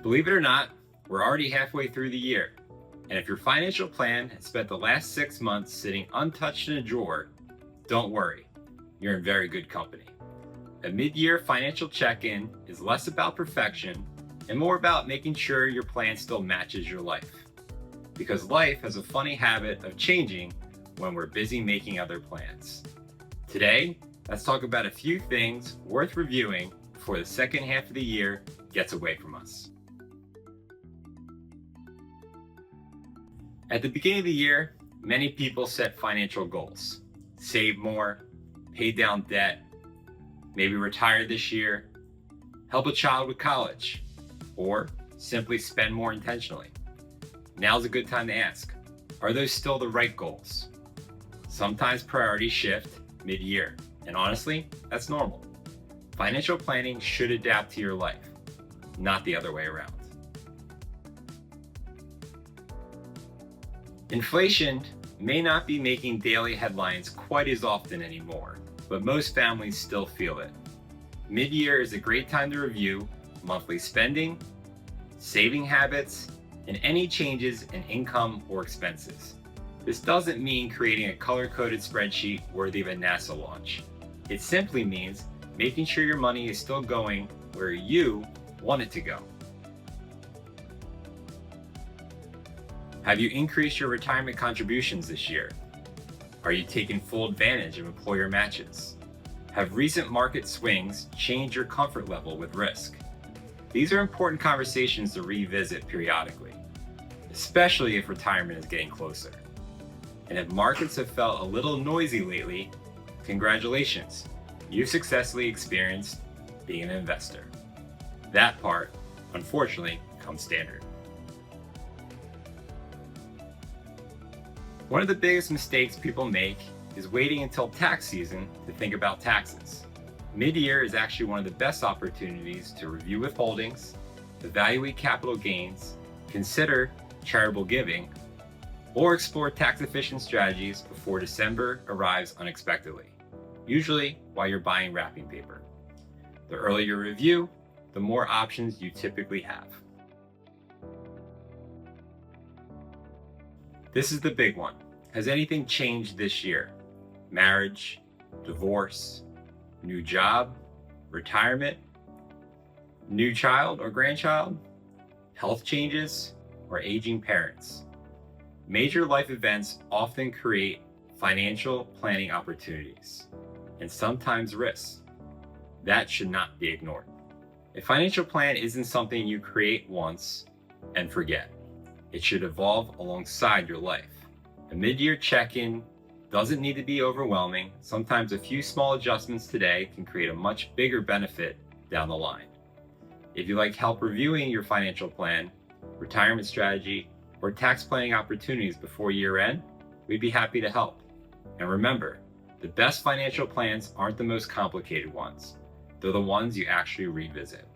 Believe it or not, we're already halfway through the year. And if your financial plan has spent the last 6 months sitting untouched in a drawer, don't worry, you're in very good company. A mid-year financial check-in is less about perfection and more about making sure your plan still matches your life. Because life has a funny habit of changing when we're busy making other plans. Today, let's talk about a few things worth reviewing before the second half of the year gets away from us. At the beginning of the year, many people set financial goals. Save more, pay down debt, maybe retire this year, help a child with college, or simply spend more intentionally. Now's a good time to ask, are those still the right goals? Sometimes priorities shift mid-year, and honestly, that's normal. Financial planning should adapt to your life, not the other way around. Inflation may not be making daily headlines quite as often anymore, but most families still feel it. Mid-year is a great time to review monthly spending, saving habits, and any changes in income or expenses. This doesn't mean creating a color-coded spreadsheet worthy of a NASA launch. It simply means making sure your money is still going where you want it to go. Have you increased your retirement contributions this year? Are you taking full advantage of employer matches? Have recent market swings changed your comfort level with risk? These are important conversations to revisit periodically, especially if retirement is getting closer. And if markets have felt a little noisy lately, congratulations, you've successfully experienced being an investor. That part, unfortunately, comes standard. One of the biggest mistakes people make is waiting until tax season to think about taxes. Mid-year is actually one of the best opportunities to review withholdings, evaluate capital gains, consider charitable giving, or explore tax-efficient strategies before December arrives unexpectedly, usually while you're buying wrapping paper. The earlier you review, the more options you typically have. This is the big one. Has anything changed this year? Marriage, divorce, new job, retirement, new child or grandchild, health changes, or aging parents? Major life events often create financial planning opportunities and sometimes risks. That should not be ignored. A financial plan isn't something you create once and forget. It should evolve alongside your life. A mid-year check-in doesn't need to be overwhelming. Sometimes a few small adjustments today can create a much bigger benefit down the line. If you'd like help reviewing your financial plan, retirement strategy, or tax planning opportunities before year end, we'd be happy to help. And remember, the best financial plans aren't the most complicated ones. They're the ones you actually revisit.